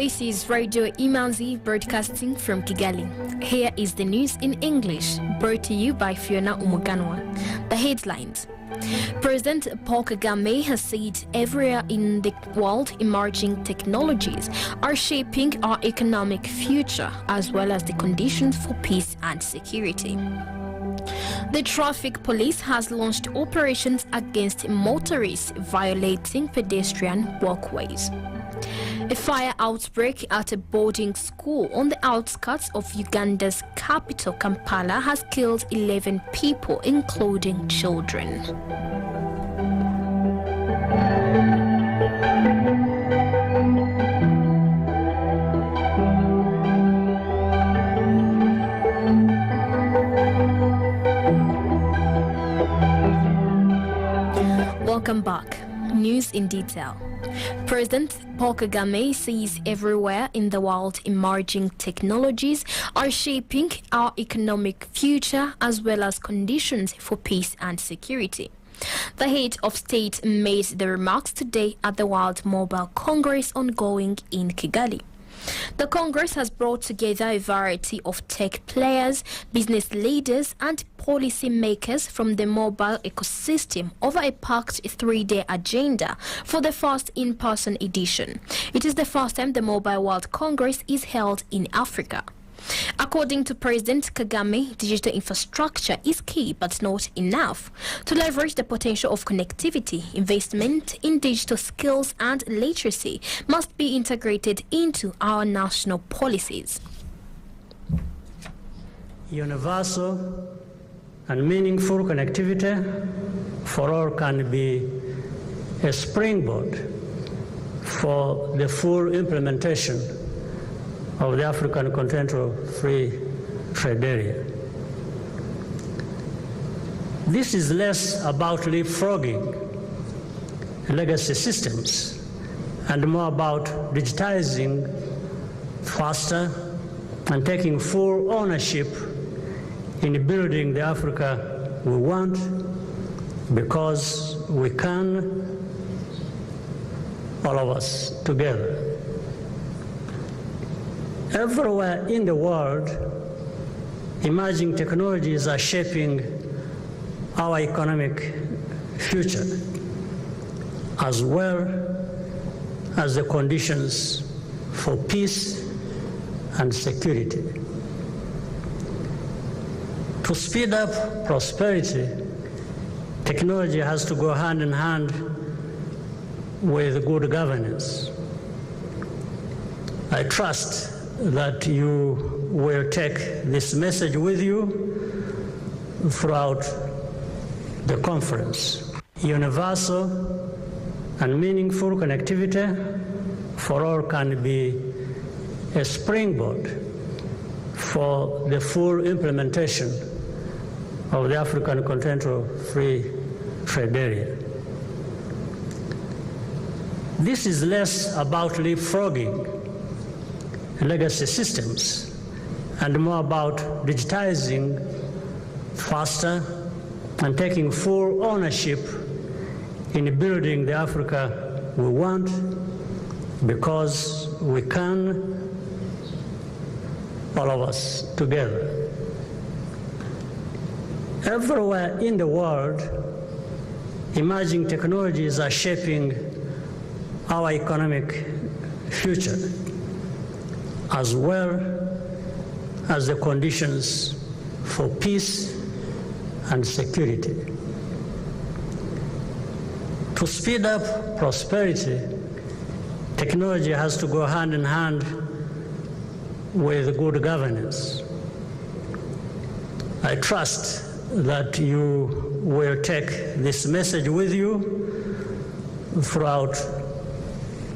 This is Radio Imanzi broadcasting from Kigali. Here is the news in English, brought to you by Fiona Umuganwa. The headlines. President Paul Kagame has said everywhere in the world emerging technologies are shaping our economic future as well as the conditions for peace and security. The traffic police has launched operations against motorists violating pedestrian walkways. A fire outbreak at a boarding school on the outskirts of Uganda's capital, Kampala, has killed 11 people, including children. Welcome back. News in detail. President Paul Kagame says everywhere in the world emerging technologies are shaping our economic future as well as conditions for peace and security. The head of state made the remarks today at the World Mobile Congress ongoing in Kigali. The Congress has brought together a variety of tech players, business leaders and policy makers from the mobile ecosystem over a packed 3-day agenda for the first in-person edition. It is the first time the Mobile World Congress is held in Africa. According to President Kagame, digital infrastructure is key but not enough. To leverage the potential of connectivity, investment in digital skills and literacy must be integrated into our national policies. Universal and meaningful connectivity for all can be a springboard for the full implementation of the African Continental Free Trade Area. This is less about leapfrogging legacy systems and more about digitizing faster and taking full ownership in building the Africa we want, because we can, all of us together. Everywhere in the world, emerging technologies are shaping our economic future, as well as the conditions for peace and security. To speed up prosperity, technology has to go hand in hand with good governance. I trust that you will take this message with you throughout the conference. Universal and meaningful connectivity for all can be a springboard for the full implementation of the African Continental Free Trade Area. This is less about leapfrogging legacy systems and more about digitizing faster and taking full ownership in building the Africa we want, because we can, all of us together. Everywhere in the world, emerging technologies are shaping our economic future, as well as the conditions for peace and security. To speed up prosperity, technology has to go hand in hand with good governance. I trust that you will take this message with you throughout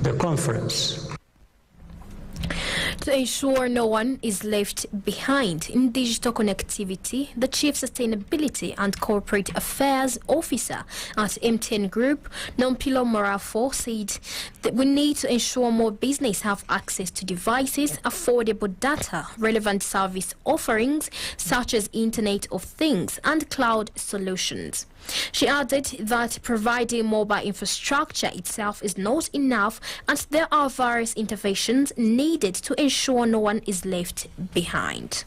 the conference. To ensure no one is left behind in digital connectivity, the Chief Sustainability and Corporate Affairs Officer at MTN Group, Nompilo Morafo, said that we need to ensure more business have access to devices, affordable data, relevant service offerings such as Internet of Things and cloud solutions. She added that providing mobile infrastructure itself is not enough and there are various interventions needed to ensure no one is left behind.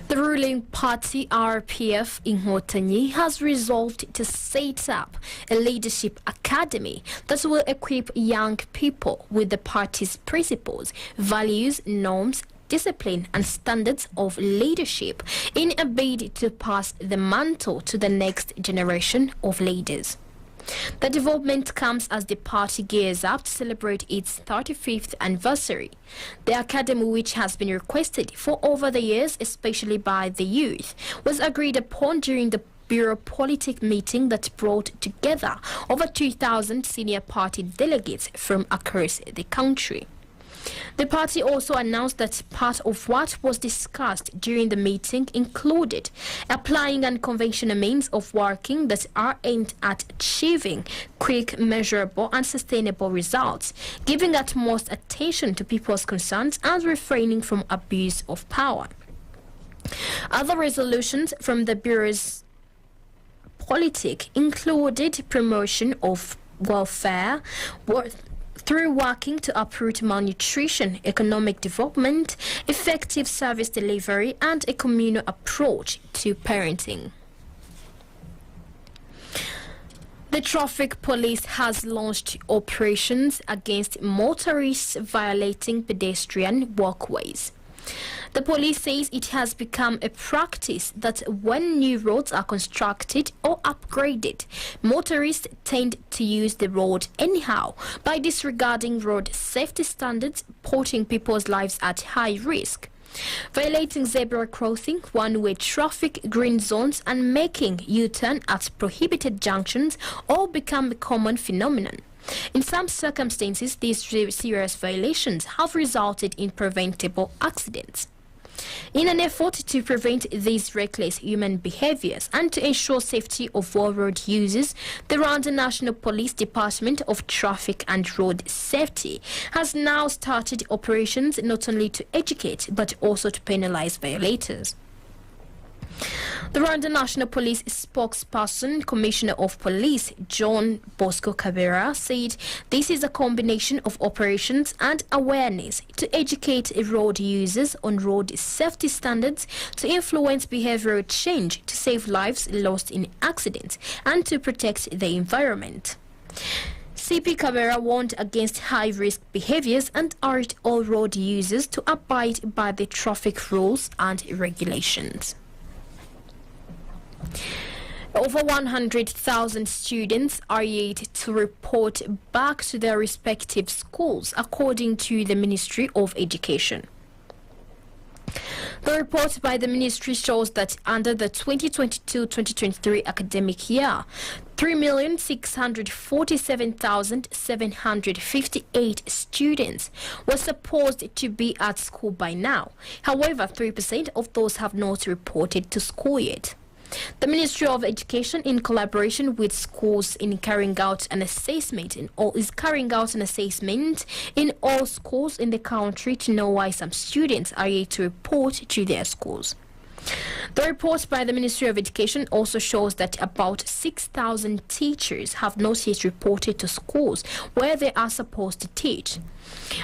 The ruling party RPF in Inkotanyi has resolved to set up a leadership academy that will equip young people with the party's principles, values, norms, discipline and standards of leadership in a bid to pass the mantle to the next generation of leaders. The development comes as the party gears up to celebrate its 35th anniversary. The academy, which has been requested for over the years, especially by the youth, was agreed upon during the Bureau Politic meeting that brought together over 2,000 senior party delegates from across the country. The party also announced that part of what was discussed during the meeting included applying unconventional means of working that are aimed at achieving quick, measurable and sustainable results, giving utmost attention to people's concerns and refraining from abuse of power. Other resolutions from the Bureau's politic included promotion of welfare, through working to uproot malnutrition, economic development, effective service delivery, and a communal approach to parenting. The traffic police has launched operations against motorists violating pedestrian walkways. The police says it has become a practice that when new roads are constructed or upgraded, motorists tend to use the road anyhow by disregarding road safety standards, putting people's lives at high risk. Violating zebra crossing, one-way traffic, green zones and making U-turn at prohibited junctions all become a common phenomenon. In some circumstances, these serious violations have resulted in preventable accidents. In an effort to prevent these reckless human behaviors and to ensure safety of all road users, the Rwanda National Police Department of Traffic and Road Safety has now started operations not only to educate but also to penalize violators. The Rwanda National Police spokesperson, Commissioner of Police John Bosco Kabera, said this is a combination of operations and awareness to educate road users on road safety standards, to influence behavioral change, to save lives lost in accidents, and to protect the environment. CP Kabera warned against high-risk behaviors and urged all road users to abide by the traffic rules and regulations. Over 100,000 students are yet to report back to their respective schools, according to the Ministry of Education. The report by the ministry shows that under the 2022-2023 academic year, 3,647,758 students were supposed to be at school by now. However, 3% of those have not reported to school yet. The Ministry of Education, in collaboration with schools, is carrying out an assessment in all schools in the country to know why some students are yet to report to their schools. The report by the Ministry of Education also shows that about 6,000 teachers have not yet reported to schools where they are supposed to teach.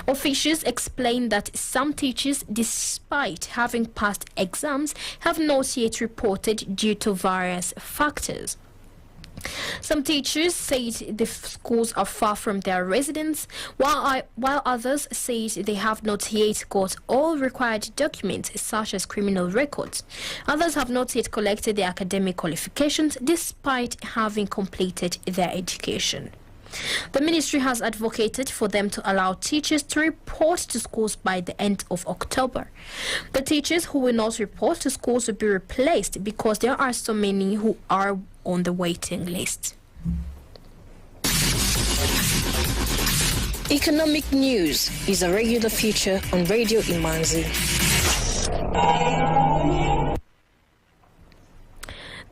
Officials explain that some teachers, despite having passed exams, have not yet reported due to various factors. Some teachers say the schools are far from their residence, while others say they have not yet got all required documents such as criminal records. Others have not yet collected their academic qualifications despite having completed their education. The ministry has advocated for them to allow teachers to report to schools by the end of October. The teachers who will not report to schools will be replaced because there are so many who are on the waiting list. Economic news is a regular feature on Radio Imanzi.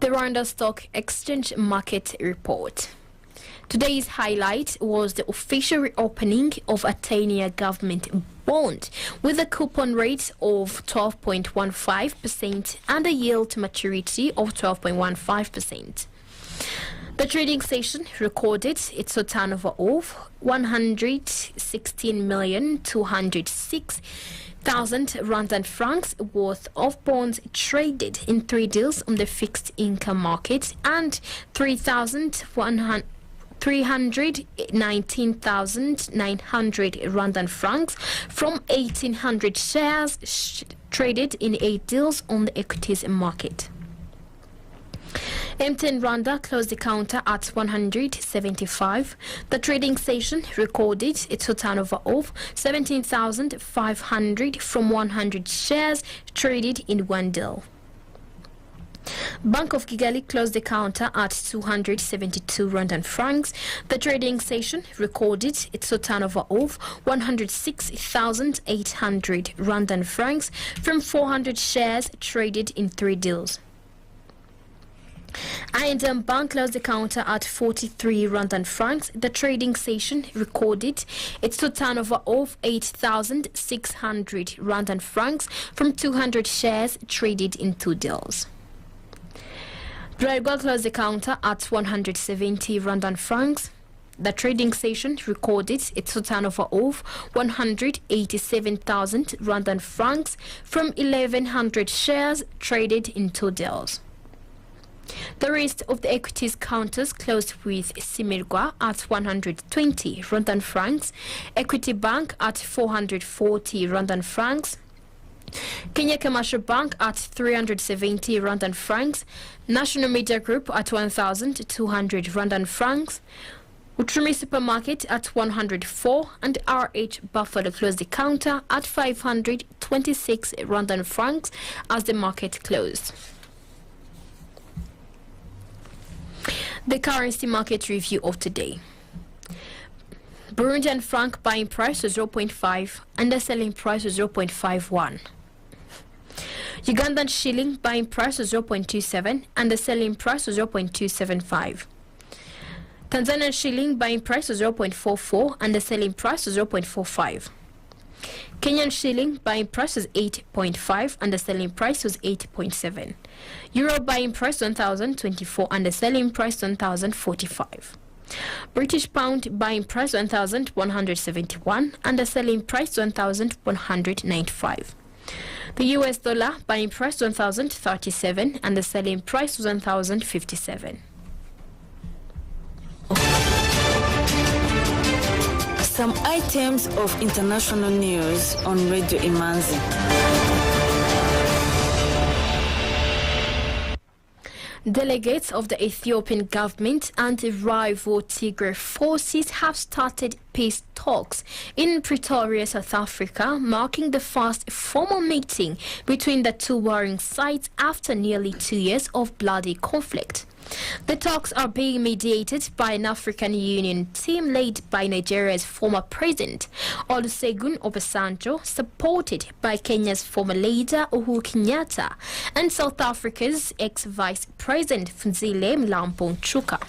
The Rwanda Stock Exchange Market Report. Today's highlight was the official reopening of a 10-year government bond with a coupon rate of 12.15% and a yield to maturity of 12.15%. The trading session recorded its turnover of 116,206,000 rands and francs worth of bonds traded in 3 deals on the fixed income market and 319,900 rand and francs from 1,800 shares traded in 8 deals on the equities market. M10 Rwanda closed the counter at 175. The trading session recorded its turnover of 17,500 from 100 shares traded in 1 deal. Bank of Kigali closed the counter at 272 rand and francs. The trading session recorded its turnover of 106,800 rand and francs from 400 shares traded in 3 deals. I&M Bank closed the counter at 43 rand and francs. The trading session recorded its turnover of 8,600 rand and francs from 200 shares traded in 2 deals. Bralirwa closed the counter at 170 rand and francs. The trading session recorded its turnover of 187,000 rand and francs from 1,100 shares traded in 2 deals. The rest of the equities counters closed with Simirwa at 120 rand and francs, Equity Bank at 440 rand and francs, Kenya Commercial Bank at 370 rand and francs, National Media Group at 1,200 rand and francs, Uchumi Supermarket at 104, and RH Buffalo closed the counter at 526 rand and francs as the market closed. The currency market review of today. Burundian franc buying price was 0.5 and the selling price was 0.51. Ugandan shilling buying price was 0.27 and the selling price was 0.275. Tanzanian shilling buying price was 0.44 and the selling price was 0.45. Kenyan shilling buying price was 8.5 and the selling price was 8.7. Euro buying price 1,024 and the selling price 1,045. British pound buying price 1,171 and the selling price 1,195. The US dollar buying price 1,037 and the selling price 1,057. Some items of international news on Radio Imanzi. Delegates of the Ethiopian government and the rival Tigray forces have started peace talks in Pretoria, South Africa, marking the first formal meeting between the two warring sides after nearly 2 years of bloody conflict. The talks are being mediated by an African Union team led by Nigeria's former president Olusegun Obasanjo, supported by Kenya's former leader Uhuru Kenyatta and South Africa's ex-vice president Funzile Mlambo Nchuka.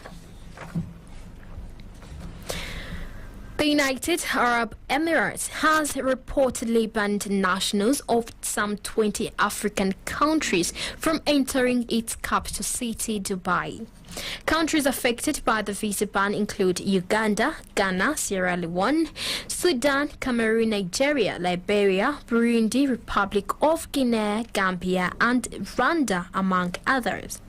The United Arab Emirates has reportedly banned nationals of some 20 African countries from entering its capital city, Dubai. Countries affected by the visa ban include Uganda, Ghana, Sierra Leone, Sudan, Cameroon, Nigeria, Liberia, Burundi, Republic of Guinea, Gambia, and Rwanda, among others.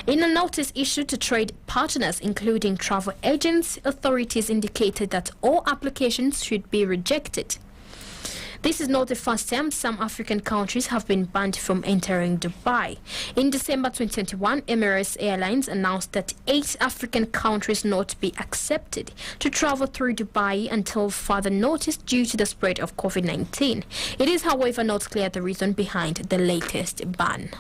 In a notice issued to trade partners, including travel agents, authorities indicated that all applications should be rejected. This is not the first time some African countries have been banned from entering Dubai. In December 2021, Emirates Airlines announced that 8 African countries not be accepted to travel through Dubai until further notice due to the spread of COVID-19. It is, however, not clear the reason behind the latest ban.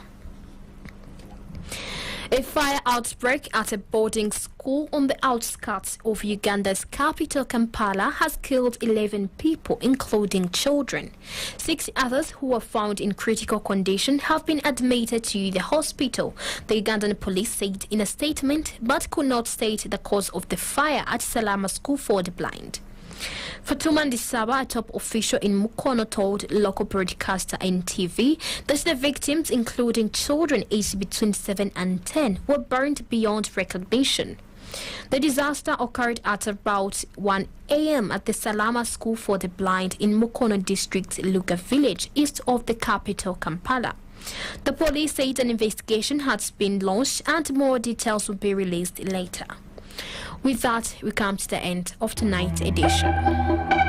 A fire outbreak at a boarding school on the outskirts of Uganda's capital, Kampala, has killed 11 people, including children. 6 others who were found in critical condition have been admitted to the hospital, the Ugandan police said in a statement, but could not state the cause of the fire at Salama School for the Blind. Fatuma Ndisaba, a top official in Mukono, told local broadcaster NTV that the victims, including children aged between 7 and 10, were burned beyond recognition. The disaster occurred at about 1 a.m. at the Salama School for the Blind in Mukono district, Luga village, east of the capital, Kampala. The police said an investigation has been launched and more details will be released later. With that, we come to the end of tonight's edition.